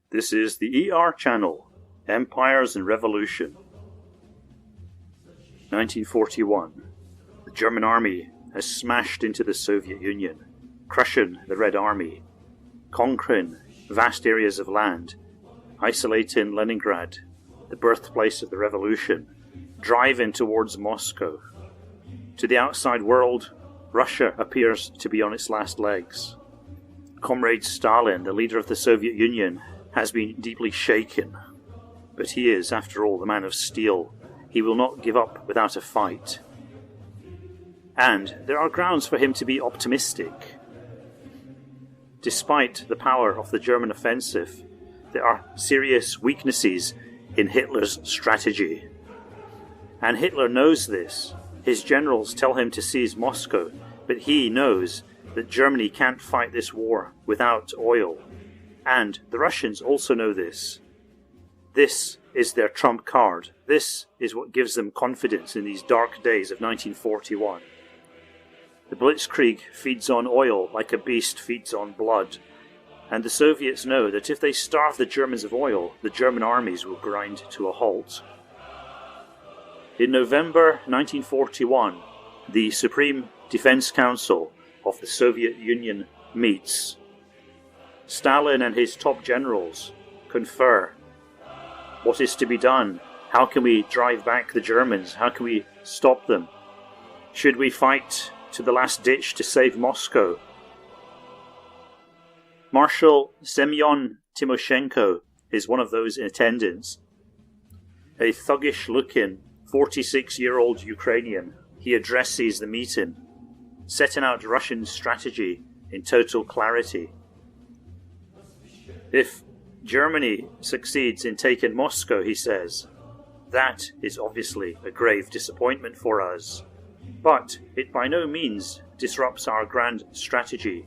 This is the ER channel, Empires and Revolution. 1941. The German army has smashed into the Soviet Union, crushing the Red Army, conquering vast areas of land, isolating Leningrad, the birthplace of the revolution, driving towards Moscow. To the outside world, Russia appears to be on its last legs. Comrade Stalin, the leader of the Soviet Union, has been deeply shaken. But he is, after all, the man of steel. He will not give up without a fight. And there are grounds for him to be optimistic. Despite the power of the German offensive, there are serious weaknesses in Hitler's strategy. And Hitler knows this. His generals tell him to seize Moscow, but he knows that Germany can't fight this war without oil. And the Russians also know this. This is their trump card. This is what gives them confidence in these dark days of 1941. The blizkrieg feeds on oil like a beast feeds on blood. And the Soviets know that if they starve the Germans of oil, the German armies will grind to a halt. In November 1941, the Supreme Defense Council of the Soviet Union meets. Stalin and his top generals confer. What is to be done? How can we drive back the Germans? How can we stop them? Should we fight to the last ditch to save Moscow? Marshal Semyon Timoshenko is one of those in attendance. A thuggish-looking 46-year-old Ukrainian, he addresses the meeting, setting out Russian strategy in total clarity. If Germany succeeds in taking Moscow, he says, that is obviously a grave disappointment for us. But it by no means disrupts our grand strategy.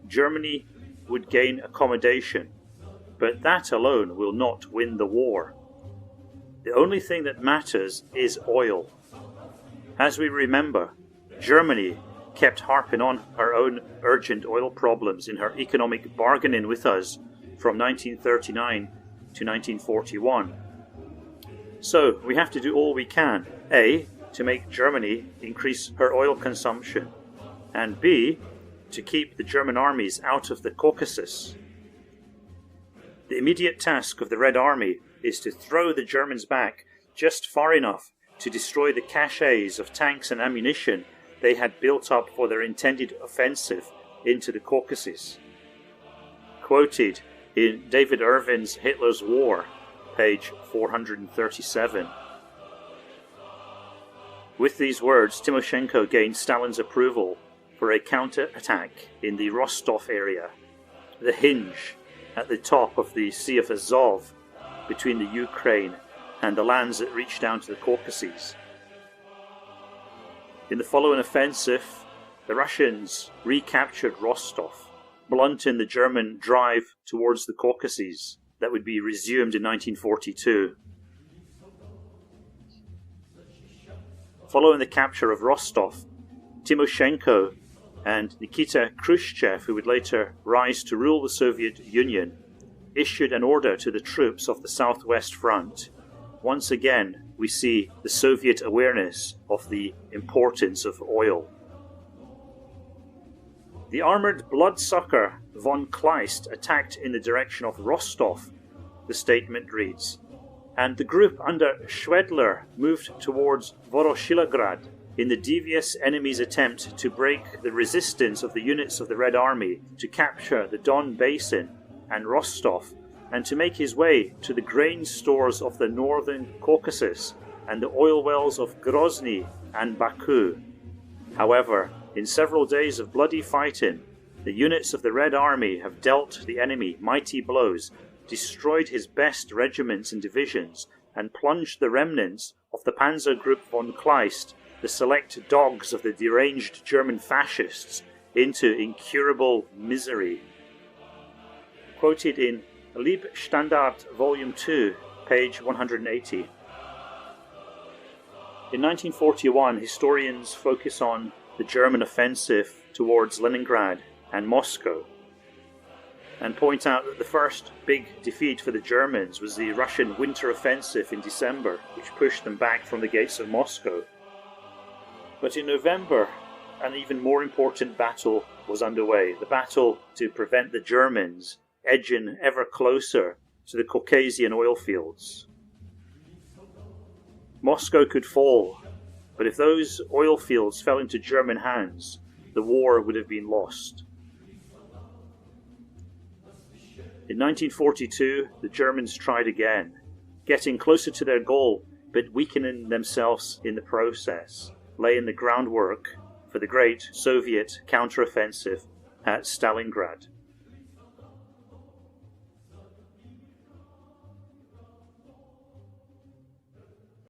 Germany would gain accommodation, but that alone will not win the war. The only thing that matters is oil. As we remember, Germany kept harping on her own urgent oil problems in her economic bargaining with us from 1939 to 1941. So we have to do all we can, A, to make Germany increase her oil consumption, and B, to keep the German armies out of the Caucasus. The immediate task of the Red Army is to throw the Germans back just far enough to destroy the caches of tanks and ammunition they had built up for their intended offensive into the Caucasus. Quoted in David Irving's Hitler's War, page 437. With these words, Timoshenko gained Stalin's approval for a counter-attack in the Rostov area, the hinge at the top of the Sea of Azov between the Ukraine and the lands that reach down to the Caucasus. In the following offensive, the Russians recaptured Rostov, blunting the German drive towards the Caucasus that would be resumed in 1942. Following the capture of Rostov, Timoshenko and Nikita Khrushchev, who would later rise to rule the Soviet Union, issued an order to the troops of the Southwest Front. Once again, we see the Soviet awareness of the importance of oil. The armoured bloodsucker von Kleist attacked in the direction of Rostov, the statement reads, and the group under Schwedler moved towards Voroshilograd in the devious enemy's attempt to break the resistance of the units of the Red Army to capture the Don Basin and Rostov, and to make his way to the grain stores of the northern Caucasus and the oil wells of Grozny and Baku. However, in several days of bloody fighting, the units of the Red Army have dealt the enemy mighty blows, destroyed his best regiments and divisions, and plunged the remnants of the Panzer Group von Kleist, the select dogs of the deranged German fascists, into incurable misery. Quoted in Leibstandard Volume 2, page 180. In 1941, historians focus on the German offensive towards Leningrad and Moscow. and point out that the first big defeat for the Germans was the Russian winter offensive in December, which pushed them back from the gates of Moscow. But in November, an even more important battle was underway, the battle to prevent the Germans edging ever closer to the Caucasian oil fields. Moscow could fall, but if those oil fields fell into German hands, the war would have been lost. In 1942, the Germans tried again, getting closer to their goal, but weakening themselves in the process, laying the groundwork for the great Soviet counteroffensive at Stalingrad.